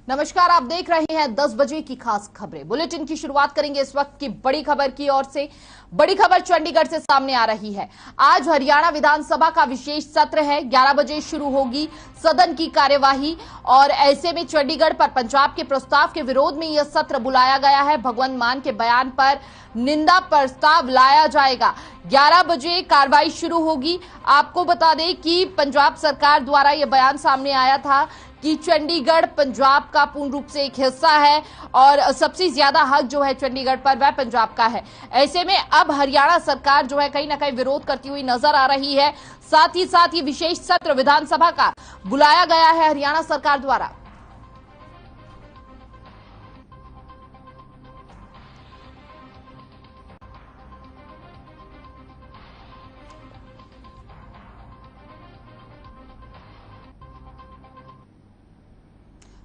नमस्कार, आप देख रहे हैं 10 बजे की खास खबरें। बुलेटिन की शुरुआत करेंगे इस वक्त की बड़ी खबर की ओर से। बड़ी खबर चंडीगढ़ से सामने आ रही है। आज हरियाणा विधानसभा का विशेष सत्र है। 11 बजे शुरू होगी सदन की कार्यवाही और ऐसे में चंडीगढ़ पर पंजाब के प्रस्ताव के विरोध में यह सत्र बुलाया गया है। भगवंत मान के बयान पर निंदा प्रस्ताव लाया जाएगा। 11 बजे कार्रवाई शुरू होगी। आपको बता दें कि पंजाब सरकार द्वारा यह बयान सामने आया था कि चंडीगढ़ पंजाब का पूर्ण रूप से एक हिस्सा है और सबसे ज्यादा हक जो है चंडीगढ़ पर वह पंजाब का है। ऐसे में अब हरियाणा सरकार जो है कहीं ना कहीं विरोध करती हुई नजर आ रही है। साथ ही साथ ये विशेष सत्र विधानसभा का बुलाया गया है हरियाणा सरकार द्वारा।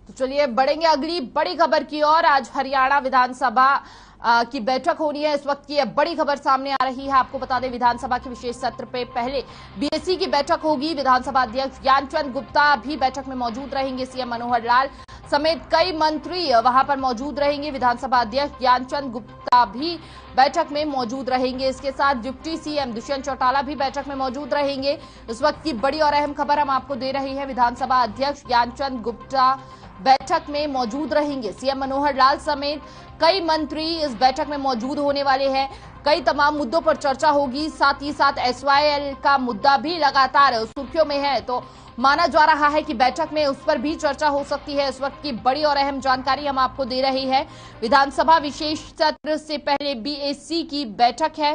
तो चलिए बढ़ेंगे अगली बड़ी खबर की ओर। आज हरियाणा विधानसभा की बैठक होनी है। इस वक्त की बड़ी खबर सामने आ रही है। आपको बता दें विधानसभा के विशेष सत्र पे पहले बीएससी की बैठक होगी। विधानसभा अध्यक्ष ज्ञानचंद गुप्ता भी बैठक में मौजूद रहेंगे। सीएम मनोहर लाल समेत कई मंत्री वहां पर मौजूद रहेंगे। विधानसभा अध्यक्ष ज्ञानचंद गुप्ता भी बैठक में मौजूद रहेंगे। इसके साथ डिप्टी सीएम दुष्यंत चौटाला भी बैठक में मौजूद रहेंगे। इस वक्त की बड़ी और अहम खबर हम आपको दे रहे हैं। विधानसभा अध्यक्ष ज्ञानचंद गुप्ता बैठक में मौजूद रहेंगे। सीएम मनोहर लाल समेत कई मंत्री इस बैठक में मौजूद होने वाले हैं। कई तमाम मुद्दों पर चर्चा होगी। साथ ही साथ एसवाईएल का मुद्दा भी लगातार सुर्खियों में है, तो माना जा रहा है कि बैठक में उस पर भी चर्चा हो सकती है। इस वक्त की बड़ी और अहम जानकारी हम आपको दे रहे हैं। विधानसभा विशेष सत्र से पहले बीएससी की बैठक है।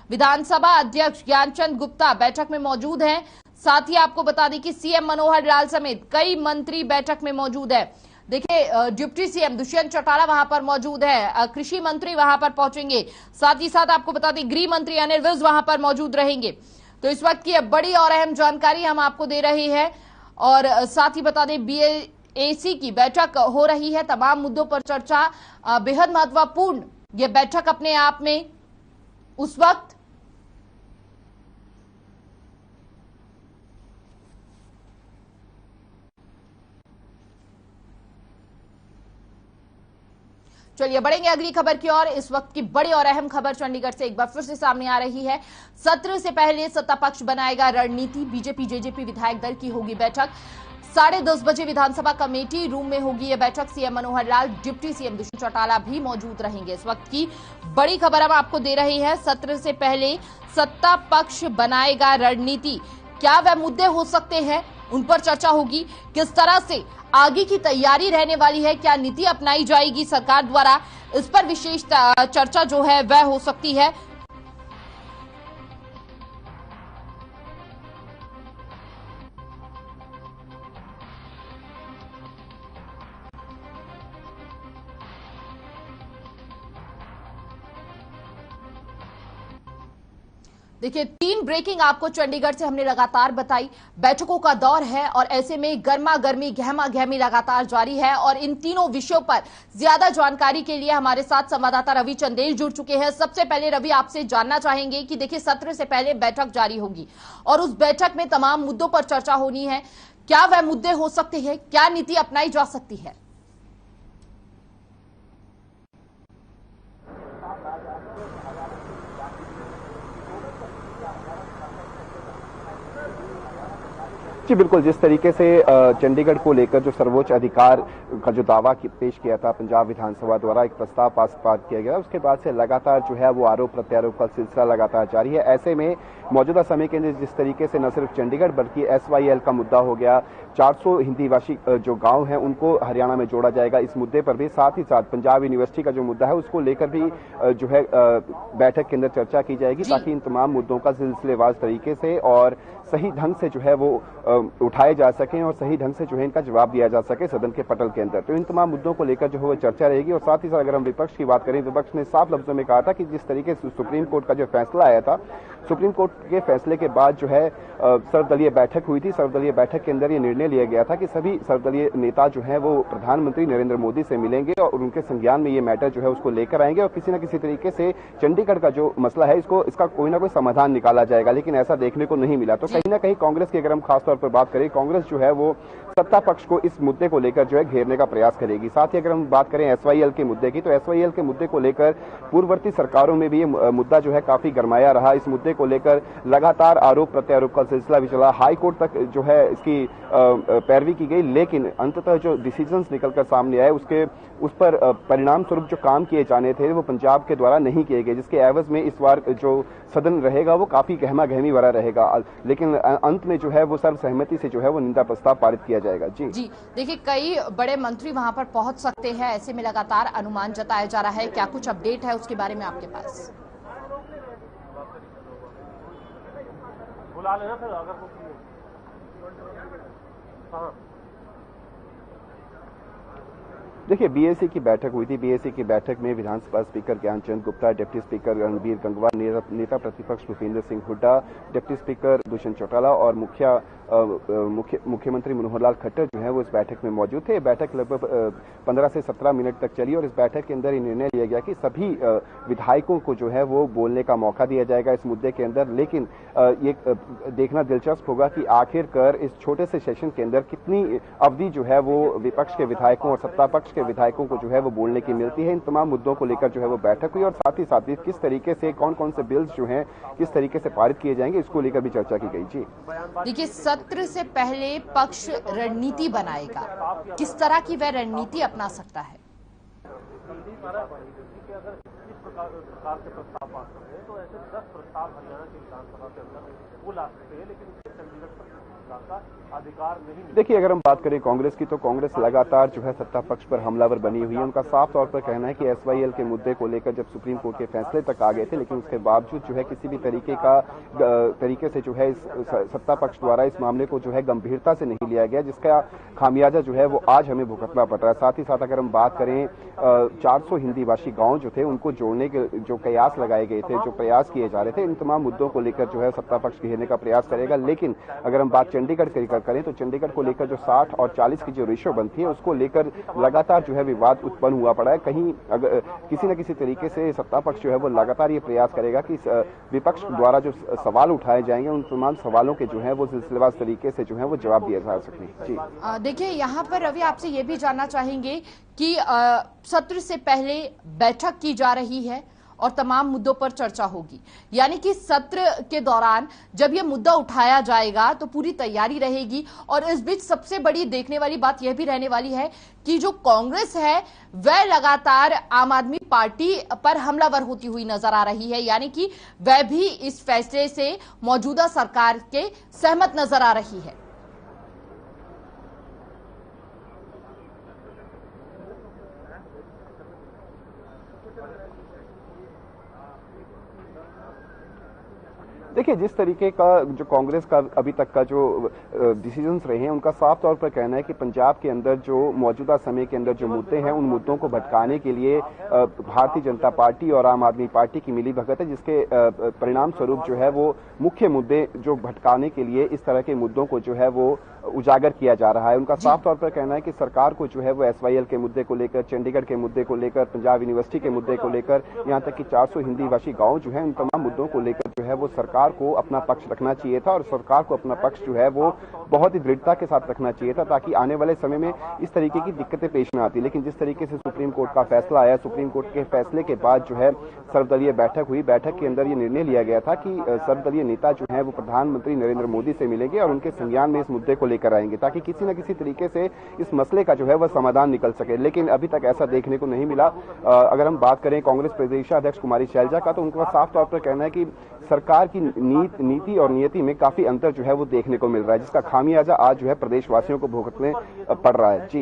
विधानसभा अध्यक्ष ज्ञानचंद गुप्ता बैठक में मौजूद हैं। साथ ही आपको बता दें कि सीएम मनोहर लाल समेत कई मंत्री बैठक में मौजूद है। देखिए डिप्टी सीएम दुष्यंत चौटाला वहां पर मौजूद है, कृषि मंत्री वहां पर पहुंचेंगे। साथ ही साथ आपको बता दें गृह मंत्री अनिल विज वहां पर मौजूद रहेंगे। तो इस वक्त की बड़ी और अहम जानकारी हम आपको दे रहे हैं और साथ ही बता दें बीएसी की बैठक हो रही है। तमाम मुद्दों पर चर्चा बेहद महत्वपूर्ण यह बैठक अपने आप में उस वक्त चलिए बढ़ेंगे अगली खबर की ओर। इस वक्त की बड़ी और अहम खबर चंडीगढ़ से एक बार फिर से सामने आ रही है। सत्र से पहले सत्ता पक्ष बनाएगा रणनीति। बीजेपी जेजेपी विधायक दल की होगी बैठक। 10:30 बजे विधानसभा कमेटी रूम में होगी यह बैठक। CM Manohar Lal, deputy CM Dushyant Chautala भी मौजूद रहेंगे। इस वक्त की बड़ी खबर हम आपको दे रही है। सत्र से पहले सत्ता पक्ष बनाएगा रणनीति। क्या वह मुद्दे हो सकते हैं, उन पर चर्चा होगी। किस तरह से आगे की तैयारी रहने वाली है, क्या नीति अपनाई जाएगी सरकार द्वारा, इस पर विशेष चर्चा जो है वह हो सकती है। देखिए 3 ब्रेकिंग आपको चंडीगढ़ से हमने लगातार बताई। बैठकों का दौर है और ऐसे में गर्मा गर्मी गहमा गहमी लगातार जारी है और इन तीनों विषयों पर ज्यादा जानकारी के लिए हमारे साथ संवाददाता रवि चंदेल जुड़ चुके हैं। सबसे पहले रवि आपसे जानना चाहेंगे कि देखिए सत्र से पहले बैठक जारी होगी और उस बैठक में तमाम मुद्दों पर चर्चा होनी है। क्या वह मुद्दे हो सकते हैं, क्या नीति अपनाई जा सकती है? जी बिल्कुल, जिस तरीके से चंडीगढ़ को लेकर जो सर्वोच्च अधिकार का जो दावा पेश किया था पंजाब विधानसभा द्वारा, एक प्रस्ताव पास किया गया, उसके बाद से लगातार जो है वो आरोप प्रत्यारोप का सिलसिला लगातार जारी है। ऐसे में मौजूदा समय के अंदर जिस तरीके से न सिर्फ चंडीगढ़ बल्कि एसवाईएल का मुद्दा हो गया, 400 हिंदी भाषी जो गांव हैं उनको हरियाणा में जोड़ा जाएगा, इस मुद्दे पर भी, साथ ही साथ पंजाब यूनिवर्सिटी का जो मुद्दा है उसको लेकर भी जो है बैठक के अंदर चर्चा की जाएगी, ताकि इन तमाम मुद्दों का सिलसिलेवार तरीके से और सही ढंग से जो है वो उठाए जा सकें और सही ढंग से जो है इनका जवाब दिया जा सके सदन के पटल के अंदर। तो इन तमाम मुद्दों को लेकर जो है वो चर्चा रहेगी। और साथ ही साथ अगर हम विपक्ष की बात करें, विपक्ष ने साफ लफ्जों में कहा था कि जिस तरीके से सुप्रीम कोर्ट का जो फैसला आया था, सुप्रीम कोर्ट के फैसले के बाद जो है सर्वदलीय बैठक हुई थी। सर्वदलीय बैठक के अंदर ये निर्णय लिया गया था कि सभी सर्वदलीय नेता जो है वो प्रधानमंत्री नरेंद्र मोदी से मिलेंगे और उनके संज्ञान में ये मैटर जो है उसको लेकर आएंगे और किसी न किसी तरीके से चंडीगढ़ का जो मसला है इसका कोई ना कोई समाधान निकाला जाएगा। लेकिन ऐसा देखने को नहीं मिला। तो कहीं ना कहीं कांग्रेस की अगर हम खासतौर पर बात करें, कांग्रेस जो है वो सत्ता पक्ष को इस मुद्दे को लेकर जो है घेरने का प्रयास करेगी। साथ ही अगर हम बात करें एसवाईएल के मुद्दे की, तो एसवाईएल के मुद्दे को लेकर पूर्ववर्ती सरकारों में भी ये मुद्दा जो है काफी गरमाया रहा। इस मुद्दे को लेकर लगातार आरोप प्रत्यारोप का सिलसिला भी चला, हाई कोर्ट तक जो है इसकी पैरवी की गई, लेकिन अंततः जो डिसीजंस निकलकर सामने आए उस पर परिणाम स्वरूप जो काम किए जाने थे वो पंजाब के द्वारा नहीं किए गए, जिसके एवज में इस बार जो सदन रहेगा वो काफी गहमा गहमी भरा रहेगा। लेकिन अंत में जो है वो सर्वसहमति से जो है वो निंदा प्रस्ताव पारित किया जाएगा। जी देखिए, कई बड़े मंत्री वहां पर पहुंच सकते हैं, ऐसे में लगातार अनुमान जताया जा रहा है। क्या कुछ अपडेट है उसके बारे में आपके पास? बुला लेना फिर अगर देखिए, बीएसी की बैठक हुई थी। बीएसी की बैठक में विधानसभा speaker Gyanchand Gupta, deputy speaker Ranbir Gangwa, नेता प्रतिपक्ष भूपेंद्र सिंह हुड्डा, डिप्टी स्पीकर दुष्यंत चौटाला और मुख्यमंत्री मनोहर लाल खट्टर जो है वो इस बैठक में मौजूद थे। बैठक लगभग 15 से 17 मिनट तक चली और इस बैठक के अंदर ये निर्णय लिया गया कि सभी विधायकों को जो है वो बोलने का मौका दिया जाएगा इस मुद्दे के अंदर। लेकिन ये देखना दिलचस्प होगा कि आखिरकार इस छोटे से सेशन के अंदर कितनी अवधि जो है वो विपक्ष के विधायकों और सत्ता पक्ष के विधायकों को जो है वो बोलने की मिलती है। इन तमाम मुद्दों को लेकर जो है वो बैठक हुई और साथ ही किस तरीके से कौन कौन से बिल्स जो हैं किस तरीके से पारित किए जाएंगे इसको लेकर भी चर्चा की गई। जी देखिए, सत्र से पहले पक्ष रणनीति बनाएगा, किस तरह की वह रणनीति अपना सकता है? प्रकार के प्रस्ताव पास कर रहे हैं तो ऐसे 10 प्रस्ताव हरियाणा की विधानसभा के अंदर वो ला सकते हैं, लेकिन उसके चंडीगढ़ पर का अधिकार नहीं। देखिए, अगर हम बात करें कांग्रेस की, तो कांग्रेस लगातार जो है सत्ता पक्ष पर हमलावर बनी हुई है। उनका साफ तौर पर कहना है कि एसवाईएल के मुद्दे को लेकर जब सुप्रीम कोर्ट के फैसले तक आ गए थे, लेकिन उसके बावजूद जो है किसी भी तरीके से जो है इस सत्ता पक्ष द्वारा इस मामले को जो है गंभीरता से नहीं लिया गया, जिसका खामियाजा जो है वो आज हमें भुगतना पड़ रहा है। साथ ही साथ अगर हम बात करें 400 हिंदी भाषी गांव जो थे उनको जोड़ने के जो कयास लगाए गए थे, जो प्रयास किए जा रहे थे, इन तमाम मुद्दों को लेकर जो है सत्ता पक्ष घेरने का प्रयास करेगा। लेकिन अगर हम बात चंडीगढ़ करें तो चंडीगढ़ को लेकर जो 60 और 40 की जो रेशो बनती है उसको लेकर लगातार जो है विवाद उत्पन्न हुआ पड़ा है। कहीं अगर किसी न किसी तरीके से सत्ता पक्ष जो है वो लगातार ये प्रयास करेगा कि विपक्ष द्वारा जो सवाल उठाए जाएंगे उन तमाम सवालों के जो है वो सिलसिलेवार तरीके से जो है वो जवाब दिया जा सके। जी देखिए, यहाँ पर रवि आपसे ये भी जानना चाहेंगे कि सत्र से पहले बैठक की जा रही है और तमाम मुद्दों पर चर्चा होगी, यानी कि सत्र के दौरान जब यह मुद्दा उठाया जाएगा तो पूरी तैयारी रहेगी। और इस बीच सबसे बड़ी देखने वाली बात यह भी रहने वाली है कि जो कांग्रेस है वह लगातार आम आदमी पार्टी पर हमलावर होती हुई नजर आ रही है, यानी कि वह भी इस फैसले से मौजूदा सरकार के सहमत नजर आ रही है। देखिए, जिस तरीके का जो कांग्रेस का अभी तक का जो डिसीजंस रहे हैं उनका साफ तौर पर कहना है कि पंजाब के अंदर जो मौजूदा समय के अंदर जो मुद्दे हैं उन मुद्दों को भटकाने के लिए भारतीय जनता पार्टी और आम आदमी पार्टी की मिलीभगत है, जिसके परिणाम स्वरूप जो है वो मुख्य मुद्दे जो भटकाने के लिए इस तरह के मुद्दों को जो है वो उजागर किया जा रहा है। उनका साफ तौर पर कहना है कि सरकार को जो है वो एसवाईएल के मुद्दे को लेकर, चंडीगढ़ के मुद्दे को लेकर, पंजाब यूनिवर्सिटी के मुद्दे को लेकर, यहाँ तक कि 400 हिंदी भाषी गांव जो है उन तमाम मुद्दों को लेकर जो है वो सरकार को अपना पक्ष रखना चाहिए था और सरकार को अपना पक्ष जो है वो बहुत ही दृढ़ता के साथ रखना चाहिए था, ताकि आने वाले समय में इस तरीके की दिक्कतें पेश न आती। लेकिन जिस तरीके से सुप्रीम कोर्ट का फैसला आया, सुप्रीम कोर्ट के फैसले के बाद जो है सर्वदलीय बैठक हुई। बैठक के अंदर ये निर्णय लिया गया था कि सर्वदलीय नेता जो है वो प्रधानमंत्री नरेंद्र मोदी से मिलेंगे और उनके संज्ञान में इस मुद्दे को लेकर आएंगे, ताकि किसी न किसी तरीके से इस मसले का जो है वह समाधान निकल सके। लेकिन अभी तक ऐसा देखने को नहीं मिला। अगर हम बात करें कांग्रेस प्रदेशाध्यक्ष कुमारी शैलजा का, तो उनका साफ तौर पर कहना है कि सरकार की नीति और नियति में काफी अंतर जो है वो देखने को मिल रहा है, जिसका खामियाजा आज जो है प्रदेशवासियों को भुगतने पड़ रहा है। जी,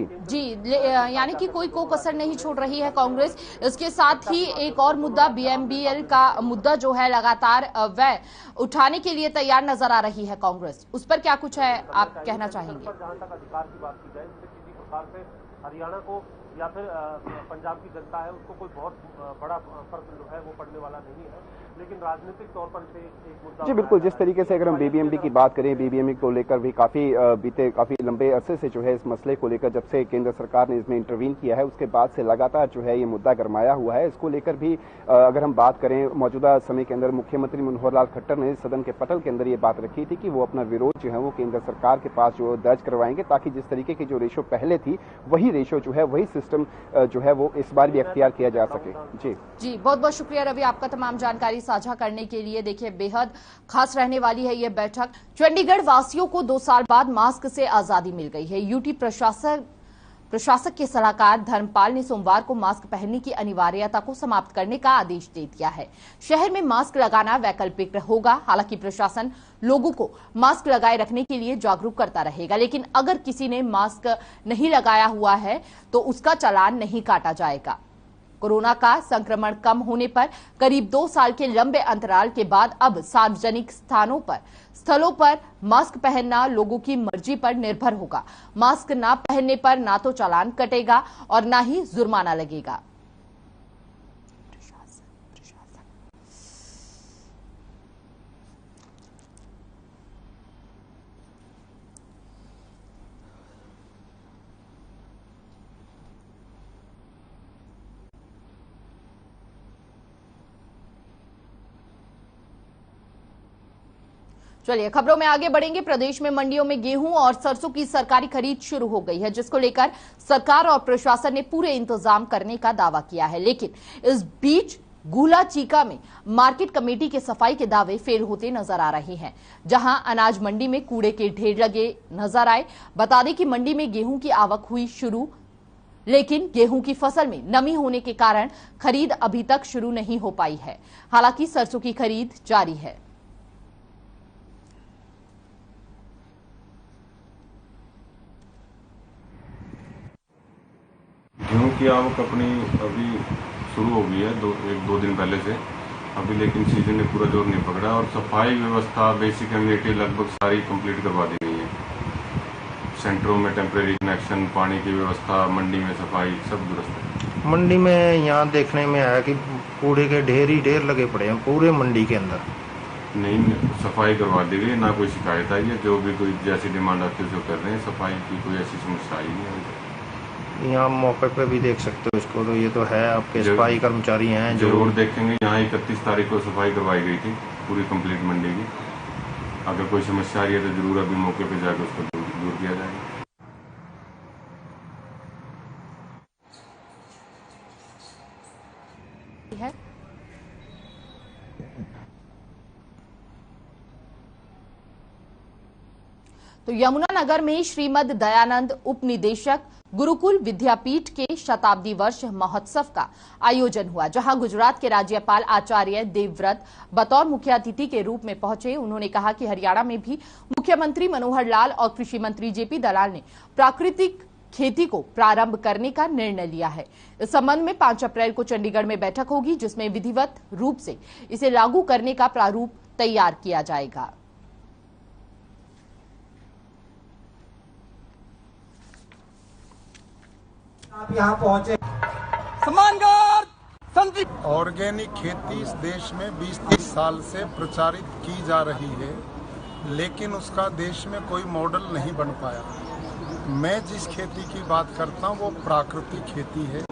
यानी कि कोई कसर नहीं छोड़ रही है कांग्रेस। इसके साथ ही एक और मुद्दा बीएमबीएल का मुद्दा जो है लगातार वह उठाने के लिए तैयार नजर आ रही है कांग्रेस, उस पर क्या कुछ है आप कहना चाहेंगे? जहां तक अधिकार की बात की जाए, किसी प्रकार से हरियाणा को या फिर पंजाब की जनता है उसको कोई बहुत बड़ा फर्क जो है वो पड़ने वाला नहीं है, लेकिन राजनीतिक तौर पर इसे एक मुद्दा। जी बिल्कुल, जिस तरीके से अगर हम बीबीएमबी की बात करें, बीबीएमबी को लेकर भी काफी लंबे अरसे से जो है इस मसले को लेकर जब से केंद्र सरकार ने इसमें इंटरवीन किया है उसके बाद से लगातार जो है ये मुद्दा गरमाया हुआ है। इसको लेकर भी अगर हम बात करें, मौजूदा समय के अंदर मुख्यमंत्री मनोहर लाल खट्टर ने सदन के पटल के अंदर ये बात रखी थी कि वो अपना विरोध जो है वो केंद्र सरकार के पास जो दर्ज करवाएंगे, ताकि जिस तरीके की जो रेशो पहले थी वही रेशो जो है, वही सिस्टम जो है वो इस बार भी अख्तियार किया जा सके। जी बहुत बहुत शुक्रिया रवि आपका तमाम जानकारी साझा करने के लिए। देखिए, बेहद खास रहने वाली है ये बैठक। चंडीगढ़ वासियों को 2 साल बाद मास्क से आजादी मिल गई है। यूटी प्रशासक के सलाहकार धर्मपाल ने सोमवार को मास्क पहनने की अनिवार्यता को समाप्त करने का आदेश दे दिया है। शहर में मास्क लगाना वैकल्पिक होगा। हालांकि प्रशासन लोगों को मास्क लगाए रखने के लिए जागरूक करता रहेगा, लेकिन अगर किसी ने मास्क नहीं लगाया हुआ है तो उसका चालान नहीं काटा जाएगा। कोरोना का संक्रमण कम होने पर करीब 2 साल के लंबे अंतराल के बाद अब सार्वजनिक स्थलों पर मास्क पहनना लोगों की मर्जी पर निर्भर होगा। मास्क ना पहनने पर ना तो चालान कटेगा और ना ही जुर्माना लगेगा। चलिए खबरों में आगे बढ़ेंगे। प्रदेश में मंडियों में गेहूं और सरसों की सरकारी खरीद शुरू हो गई है, जिसको लेकर सरकार और प्रशासन ने पूरे इंतजाम करने का दावा किया है। लेकिन इस बीच गुहला चीका में मार्केट कमेटी के सफाई के दावे फेल होते नजर आ रहे हैं, जहां अनाज मंडी में कूड़े के ढेर लगे नजर आए। बता दें कि मंडी में गेहूं की आवक हुई शुरू, लेकिन गेहूं की फसल में नमी होने के कारण खरीद अभी तक शुरू नहीं हो पाई है। हालांकि सरसों की खरीद जारी है। गेहूँ की आवक अपनी अभी शुरू हो गई है 1-2 दिन पहले से अभी, लेकिन सीजन ने पूरा जोर नहीं पकड़ा और सफाई व्यवस्था बेसिक एमिनिटी लगभग सारी कंप्लीट करवा दी गई है। सेंटरों में टेम्परेरी कनेक्शन, पानी की व्यवस्था, मंडी में सफाई सब दुरुस्त है। मंडी में यहाँ देखने में आया कि कूड़े के ढेर ही ढेर लगे पड़े हैं पूरे मंडी के अंदर। नहीं, सफाई करवा दी गई, ना कोई शिकायत आई है। जो भी कोई जैसी डिमांड आती है उसको कर रहे हैं। सफाई की कोई ऐसी समस्या आई नहीं। यहाँ मौके पे भी देख सकते हो इसको, तो ये तो है आपके सफाई कर्मचारी हैं जो जरूर देखेंगे। यहाँ 31 तारीख को सफाई करवाई गई थी पूरी कंप्लीट मंडी की। अगर कोई समस्या आ रही है तो जरूर अभी मौके पे जाकर उसको दूर किया जाएगा। तो यमुनानगर में श्रीमद दयानंद उपनिदेशक गुरुकुल विद्यापीठ के शताब्दी वर्ष महोत्सव का आयोजन हुआ, जहां गुजरात के राज्यपाल आचार्य देवव्रत बतौर मुख्य अतिथि के रूप में पहुंचे। उन्होंने कहा कि हरियाणा में भी मुख्यमंत्री मनोहर लाल और कृषि मंत्री जेपी दलाल ने प्राकृतिक खेती को प्रारंभ करने का निर्णय लिया है। इस संबंध में 5 अप्रैल को चंडीगढ़ में बैठक होगी, जिसमें विधिवत रूप से इसे लागू करने का प्रारूप तैयार किया जाएगा। आप यहाँ पहुंचे। ऑर्गेनिक खेती इस देश में 20-30 साल से प्रचारित की जा रही है, लेकिन उसका देश में कोई मॉडल नहीं बन पाया। मैं जिस खेती की बात करता हूँ वो प्राकृतिक खेती है।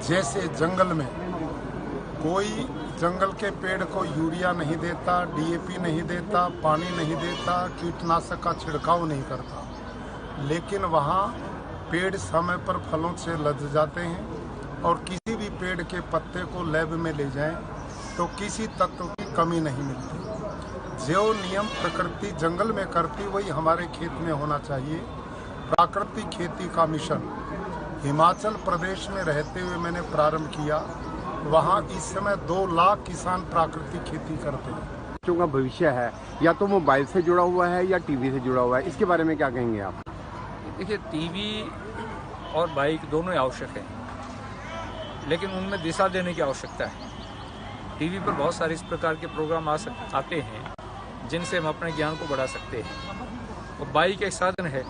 जैसे जंगल में कोई जंगल के पेड़ को यूरिया नहीं देता, डीएपी नहीं देता, पानी नहीं देता, कीटनाशक का छिड़काव नहीं करता, लेकिन वहाँ पेड़ समय पर फलों से लद जाते हैं और किसी भी पेड़ के पत्ते को लैब में ले जाएं तो किसी तत्व की कमी नहीं मिलती। जो नियम प्रकृति जंगल में करती वही हमारे खेत में होना चाहिए। प्राकृतिक खेती का मिशन हिमाचल प्रदेश में रहते हुए मैंने प्रारंभ किया। वहाँ इस समय 2 लाख किसान प्राकृतिक खेती करते हैं। बच्चों का भविष्य है, या तो मोबाइल से जुड़ा हुआ है या टीवी से जुड़ा हुआ है, इसके बारे में क्या कहेंगे आप? देखिए, टीवी और बाइक दोनों ही आवश्यक है, लेकिन उनमें दिशा देने की आवश्यकता है। टीवी पर बहुत सारे इस प्रकार के प्रोग्राम आते हैं जिनसे हम अपने ज्ञान को बढ़ा सकते हैं। और बाइक एक साधन है,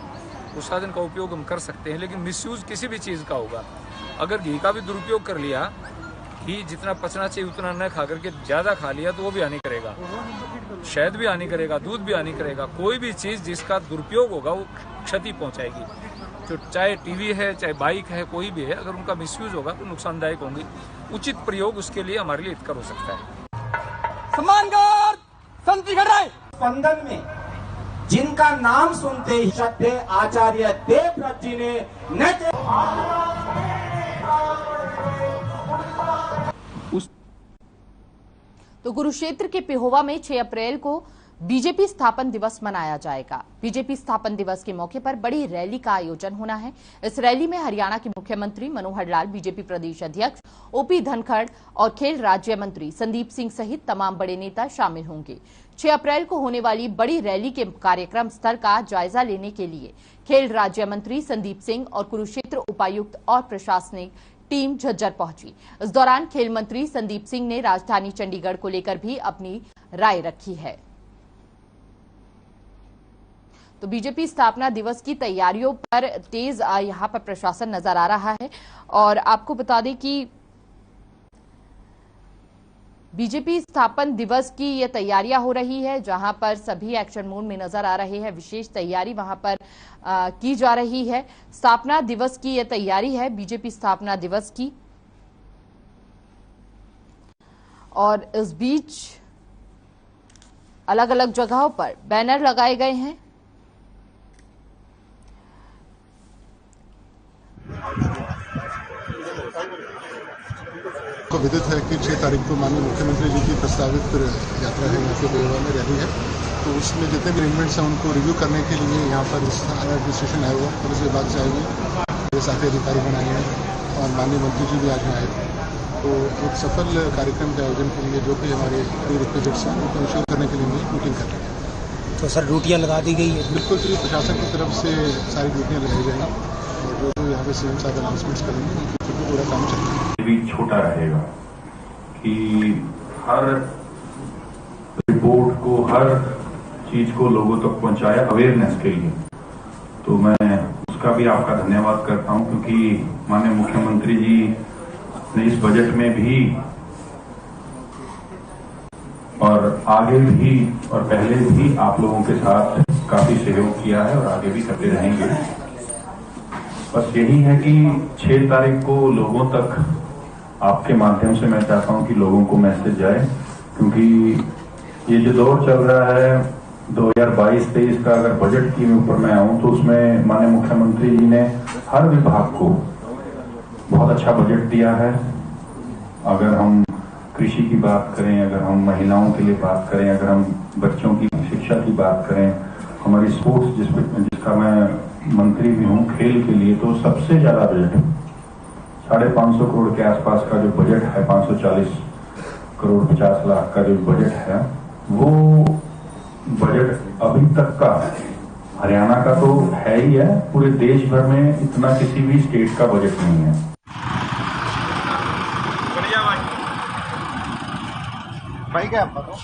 उस साधन का उपयोग हम कर सकते हैं, लेकिन मिसयूज किसी भी चीज़ का होगा अगर घी का भी दुरुपयोग कर लिया, घी जितना पचना चाहिए उतना न खा करके ज्यादा खा लिया तो वो भी हानि करेगा, शहद भी हानि करेगा, दूध भी हानि करेगा। कोई भी चीज जिसका दुरुपयोग होगा वो क्षति पहुंचाएगी। जो चाहे टीवी है, चाहे बाइक है, कोई भी है, अगर उनका मिसयूज होगा तो नुकसानदायक होंगी। उचित प्रयोग उसके लिए हमारे लिए हितकर हो सकता है। स्पंदन में जिनका नाम सुनते ही श्रद्धेय आचार्य देवव्रत जी ने नृत्य तो कुरुक्षेत्र के पिहोवा में 6 अप्रैल को बीजेपी स्थापन दिवस मनाया जाएगा। बीजेपी स्थापन दिवस के मौके पर बड़ी रैली का आयोजन होना है। इस रैली में हरियाणा के मुख्यमंत्री मनोहर लाल, बीजेपी प्रदेश अध्यक्ष ओपी धनखड़ और खेल राज्य मंत्री संदीप सिंह सहित तमाम बड़े नेता शामिल होंगे। 6 अप्रैल को होने वाली बड़ी रैली के कार्यक्रम स्थल का जायजा लेने के लिए खेल राज्य मंत्री संदीप सिंह और कुरुक्षेत्र उपायुक्त और प्रशासनिक टीम झज्जर पहुंची। इस दौरान खेल मंत्री संदीप सिंह ने राजधानी चंडीगढ़ को लेकर भी अपनी राय रखी है। तो बीजेपी स्थापना दिवस की तैयारियों पर तेज यहां पर प्रशासन नजर आ रहा है। और आपको बता दें कि बीजेपी स्थापन दिवस की ये तैयारियां हो रही है, जहां पर सभी एक्शन मोड में नजर आ रहे हैं। विशेष तैयारी वहां पर की जा रही है। स्थापना दिवस की ये तैयारी है, बीजेपी स्थापना दिवस की। और इस बीच अलग अलग जगहों पर बैनर लगाए गए हैं। तो विदित है कि 6 तारीख को माननीय मुख्यमंत्री जी की प्रस्तावित यात्रा है, यहाँ से पिहोवा में रैली है। तो उसमें जितने भी अरेंजमेंट्स हैं उनको रिव्यू करने के लिए यहाँ पर एडमिनिस्ट्रेशन आया हुआ, पुलिस विभाग से आए हुए, साथी अधिकारी बनाए हैं और माननीय मंत्री जी भी आज में आए थे। तो एक सफल कार्यक्रम के आयोजन के लिए जो भी हमारे रिक्विजिट्स हैं उनको इंश्योर करने के लिए मीटिंग कर रहे हैं। तो सर ड्यूटियाँ लगा दी गई है? बिल्कुल सर, प्रशासन की तरफ से सारी ड्यूटियाँ लगाई जाएंगी और जो यहाँ पे सीएम साहब अनाउंसमेंट्स करेंगे उनकी पूरा काम चलेगा। भी छोटा रहेगा कि हर रिपोर्ट को, हर चीज को लोगों तक पहुंचाया अवेयरनेस के लिए। तो मैं उसका भी आपका धन्यवाद करता हूं, क्योंकि माननीय मुख्यमंत्री जी ने इस बजट में भी और आगे भी और पहले भी आप लोगों के साथ काफी सहयोग किया है और आगे भी करते रहेंगे। बस यही है कि 6 तारीख को लोगों तक आपके माध्यम से मैं चाहता हूं कि लोगों को मैसेज जाए, क्योंकि ये जो दौर चल रहा है 2022-23 का, अगर बजट की ऊपर मैं आऊं तो उसमें माननीय मुख्यमंत्री जी ने हर विभाग को बहुत अच्छा बजट दिया है। अगर हम कृषि की बात करें, अगर हम महिलाओं के लिए बात करें, अगर हम बच्चों की शिक्षा की बात करें, हमारी स्पोर्ट्स जिसका मैं मंत्री भी हूं, खेल के लिए, तो सबसे ज्यादा बजट 550 करोड़ के आसपास का जो बजट है, 540 करोड़ 50 लाख का जो बजट है, वो बजट अभी तक का हरियाणा का तो है ही है, पूरे देश भर में इतना किसी भी स्टेट का बजट नहीं है। भाई क्या आपका?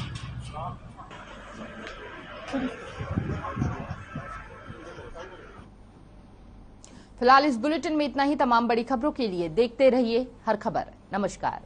फिलहाल इस बुलेटिन में इतना ही। तमाम बड़ी खबरों के लिए देखते रहिए हर खबर। नमस्कार।